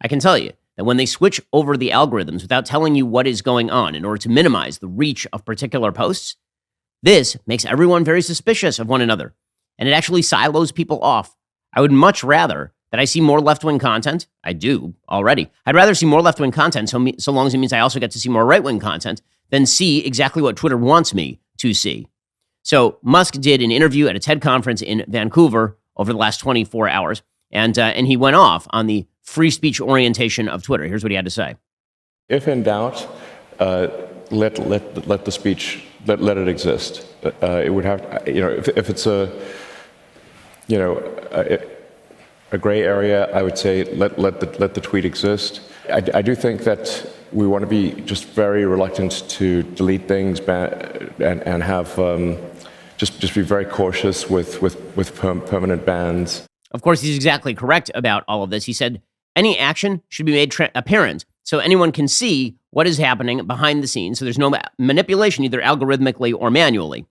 I can tell you that when they switch over the algorithms without telling you what is going on in order to minimize the reach of particular posts, this makes everyone very suspicious of one another, and it actually silos people off. I would much rather that I see more left-wing content. I do already. I'd rather see more left-wing content so long as it means I also get to see more right-wing content than see exactly what Twitter wants me to see. So Musk did an interview at a TED conference in Vancouver over the last 24 hours, and he went off on the free speech orientation of Twitter. Here's what he had to say. If in doubt, let the speech, let it exist. It would have, if it's a gray area, I would say let the tweet exist. I do think that we want to be just very reluctant to delete things and have just be very cautious with permanent bans. Of course, he's exactly correct about all of this. He said any action should be made apparent so anyone can see what is happening behind the scenes. So there's no manipulation, either algorithmically or manually,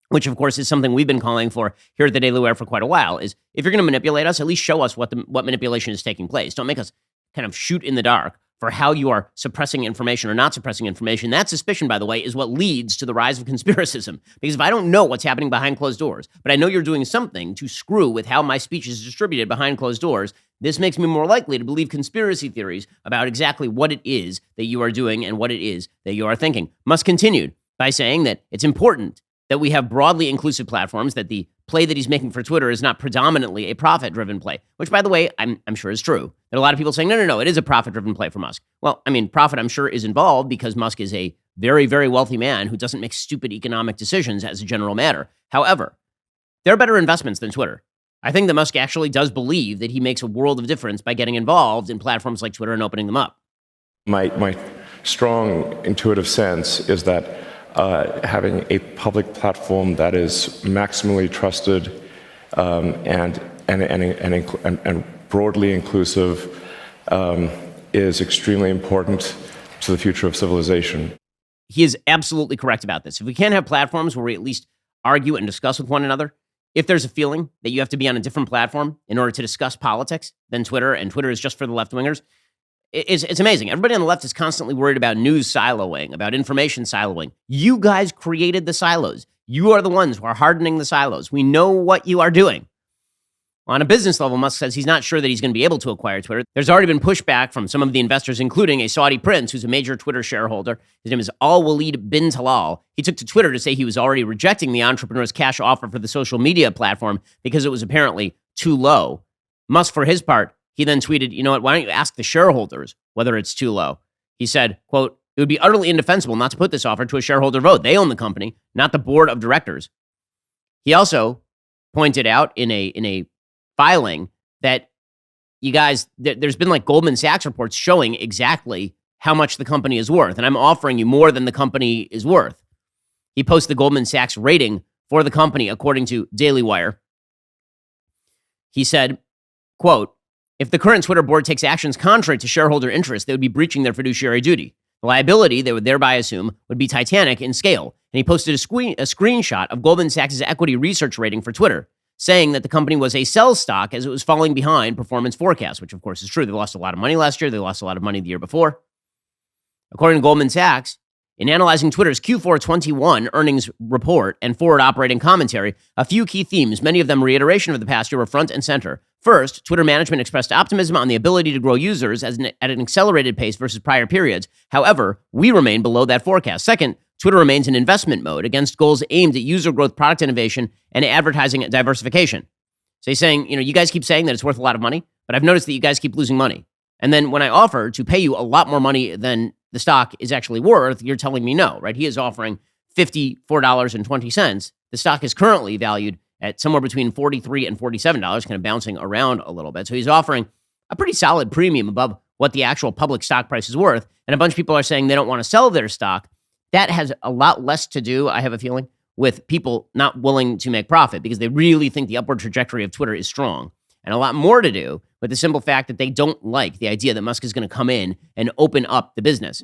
which, of course, is something we've been calling for here at the Daily Wire for quite a while, is if you're going to manipulate us, at least show us what manipulation is taking place. Don't make us kind of shoot in the dark for how you are suppressing information or not suppressing information. That suspicion, by the way, is what leads to the rise of conspiracism. Because if I don't know what's happening behind closed doors, but I know you're doing something to screw with how my speech is distributed behind closed doors, this makes me more likely to believe conspiracy theories about exactly what it is that you are doing and what it is that you are thinking. Musk continued by saying that it's important that we have broadly inclusive platforms, that the play that he's making for Twitter is not predominantly a profit-driven play, which, by the way, I'm sure is true. There are a lot of people saying, no, it is a profit-driven play for Musk. Well, I mean, profit, I'm sure, is involved because Musk is a very, very wealthy man who doesn't make stupid economic decisions as a general matter. However, there are better investments than Twitter. I think that Musk actually does believe that he makes a world of difference by getting involved in platforms like Twitter and opening them up. My strong intuitive sense is that having a public platform that is maximally trusted and broadly inclusive is extremely important to the future of civilization. He is absolutely correct about this. If we can't have platforms where we at least argue and discuss with one another, if there's a feeling that you have to be on a different platform in order to discuss politics than Twitter, and Twitter is just for the left-wingers, it's amazing. Everybody on the left is constantly worried about news siloing, about information siloing. You guys created the silos. You are the ones who are hardening the silos. We know what you are doing. On a business level, Musk says he's not sure that he's going to be able to acquire Twitter. There's already been pushback from some of the investors, including a Saudi prince who's a major Twitter shareholder. His name is Al-Walid bin Talal. He took to Twitter to say he was already rejecting the entrepreneur's cash offer for the social media platform because it was apparently too low. Musk, for his part, he then tweeted, you know what, why don't you ask the shareholders whether it's too low? He said, quote, it would be utterly indefensible not to put this offer to a shareholder vote. They own the company, not the board of directors. He also pointed out in a filing that, you guys, there's been like Goldman Sachs reports showing exactly how much the company is worth, and I'm offering you more than the company is worth. He posted the Goldman Sachs rating for the company according to Daily Wire. He said, quote, if the current Twitter board takes actions contrary to shareholder interest, they would be breaching their fiduciary duty. The liability, they would thereby assume, would be titanic in scale. And he posted a screenshot of Goldman Sachs' equity research rating for Twitter, saying that the company was a sell stock as it was falling behind performance forecasts, which of course is true. They lost a lot of money last year. They lost a lot of money the year before. According to Goldman Sachs, in analyzing Twitter's Q4 21 earnings report and forward operating commentary, a few key themes, many of them reiteration of the past year, were front and center. First, Twitter management expressed optimism on the ability to grow users at an accelerated pace versus prior periods. However, we remain below that forecast. Second, Twitter remains in investment mode against goals aimed at user growth, product innovation, and advertising diversification. So he's saying, you guys keep saying that it's worth a lot of money, but I've noticed that you guys keep losing money. And then when I offer to pay you a lot more money than the stock is actually worth, you're telling me no, right? He is offering $54.20. The stock is currently valued at somewhere between $43 and $47, kind of bouncing around a little bit. So he's offering a pretty solid premium above what the actual public stock price is worth. And a bunch of people are saying they don't want to sell their stock. That has a lot less to do, I have a feeling, with people not willing to make profit because they really think the upward trajectory of Twitter is strong. And a lot more to do with the simple fact that they don't like the idea that Musk is going to come in and open up the business.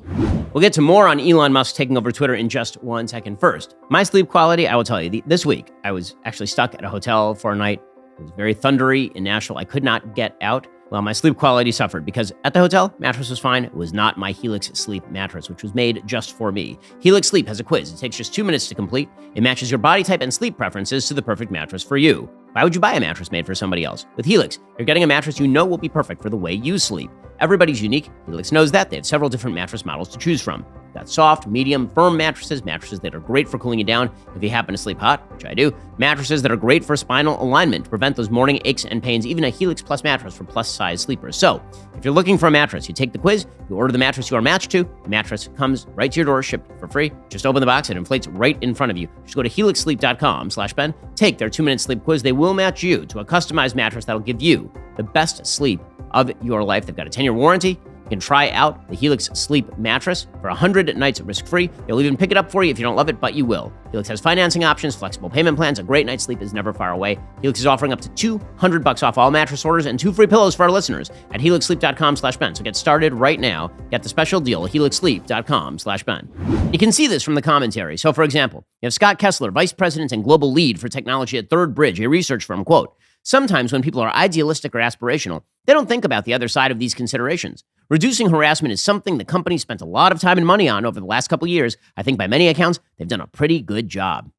We'll get to more on Elon Musk taking over Twitter in just 1 second. First, my sleep quality, I will tell you, this week, I was actually stuck at a hotel for a night. It was very thundery in Nashville. I could not get out. Well, my sleep quality suffered because at the hotel, mattress was fine. It was not my Helix Sleep mattress, which was made just for me. Helix Sleep has a quiz. It takes just 2 minutes to complete. It matches your body type and sleep preferences to the perfect mattress for you. Why would you buy a mattress made for somebody else? With Helix, you're getting a mattress you know will be perfect for the way you sleep. Everybody's unique. Helix knows that. They have several different mattress models to choose from. Got soft, medium, firm mattresses that are great for cooling you down if you happen to sleep hot, which I do. Mattresses that are great for spinal alignment to prevent those morning aches and pains, even a Helix Plus mattress for plus-size sleepers. So, if you're looking for a mattress, you take the quiz, you order the mattress you are matched to, the mattress comes right to your door, shipped for free. Just open the box, it inflates right in front of you. Just go to helixsleep.com/Ben, take their 2-minute sleep quiz. They will match you to a customized mattress that'll give you the best sleep of your life. They've got a 10-year warranty. You can try out the Helix Sleep mattress for 100 nights risk-free. They'll even pick it up for you if you don't love it, but you will. Helix has financing options, flexible payment plans. A great night's sleep is never far away. Helix is offering up to $200 off all mattress orders and 2 free pillows for our listeners at helixsleep.com/Ben. So get started right now. Get the special deal at helixsleep.com/Ben. You can see this from the commentary. So, for example, you have Scott Kessler, Vice President and Global Lead for Technology at Third Bridge, a research firm, quote, "Sometimes when people are idealistic or aspirational, they don't think about the other side of these considerations. Reducing harassment is something the company spent a lot of time and money on over the last couple of years. I think by many accounts, they've done a pretty good job."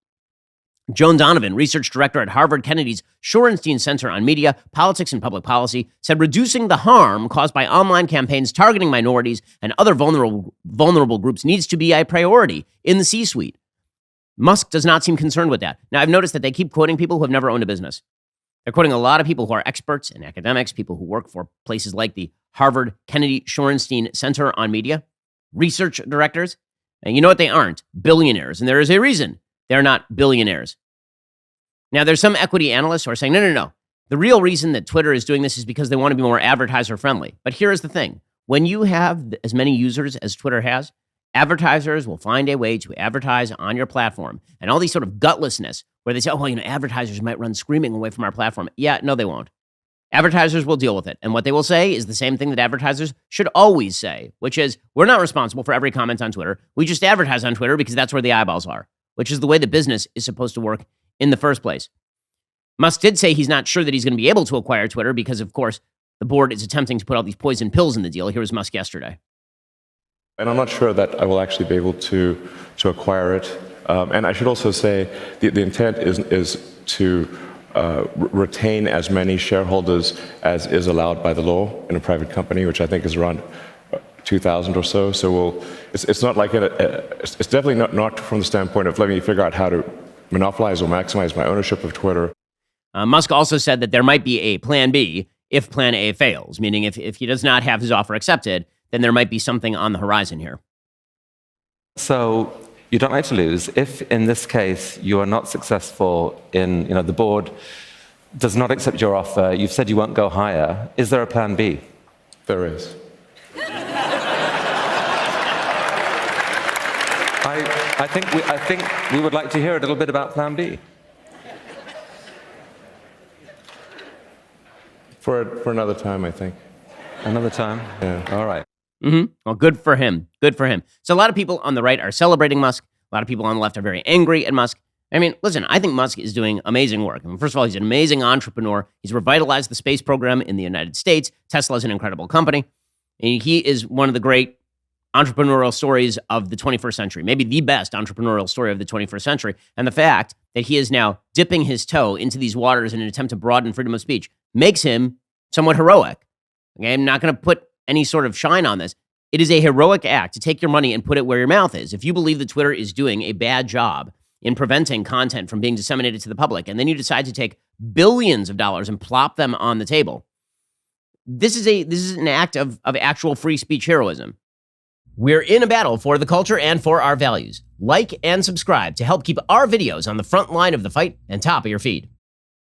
Joan Donovan, research director at Harvard Kennedy's Shorenstein Center on Media, Politics, and Public Policy, said reducing the harm caused by online campaigns targeting minorities and other vulnerable groups needs to be a priority in the C-suite. Musk does not seem concerned with that. Now, I've noticed that they keep quoting people who have never owned a business. They're quoting a lot of people who are experts and academics, people who work for places like the Harvard Kennedy Shorenstein Center on Media, research directors. And you know what? They aren't billionaires. And there is a reason they're not billionaires. Now, there's some equity analysts who are saying, no. The real reason that Twitter is doing this is because they want to be more advertiser friendly. But here's the thing. When you have as many users as Twitter has, advertisers will find a way to advertise on your platform. And all these sort of gutlessness where they say, advertisers might run screaming away from our platform. Yeah, no, they won't. Advertisers will deal with it. And what they will say is the same thing that advertisers should always say, which is, we're not responsible for every comment on Twitter. We just advertise on Twitter because that's where the eyeballs are, which is the way the business is supposed to work in the first place. Musk did say he's not sure that he's going to be able to acquire Twitter because, of course, the board is attempting to put all these poison pills in the deal. Here was Musk yesterday. And I'm not sure that I will actually be able to acquire it. And I should also say the intent is to retain as many shareholders as is allowed by the law in a private company, which I think is around 2,000 or so. So it's not like it's definitely not from the standpoint of let me figure out how to monopolize or maximize my ownership of Twitter. Musk also said that there might be a plan B if plan A fails, meaning if he does not have his offer accepted, then there might be something on the horizon here. So you don't like to lose. If, in this case, you are not successful in, the board does not accept your offer, you've said you won't go higher, is there a plan B? There is. I think we would like to hear a little bit about plan B. For another time, I think. Another time? Yeah. All right. Mm-hmm. Well, good for him. Good for him. So a lot of people on the right are celebrating Musk. A lot of people on the left are very angry at Musk. I mean, listen, I think Musk is doing amazing work. I mean, first of all, he's an amazing entrepreneur. He's revitalized the space program in the United States. Tesla is an incredible company. And he is one of the great entrepreneurial stories of the 21st century, maybe the best entrepreneurial story of the 21st century. And the fact that he is now dipping his toe into these waters in an attempt to broaden freedom of speech makes him somewhat heroic. Okay, I'm not going to put any sort of shine on this. It is a heroic act to take your money and put it where your mouth is. If you believe that Twitter is doing a bad job in preventing content from being disseminated to the public, and then you decide to take billions of dollars and plop them on the table, this is an act of actual free speech heroism. We're in a battle for the culture and for our values. Like and subscribe to help keep our videos on the front line of the fight and top of your feed.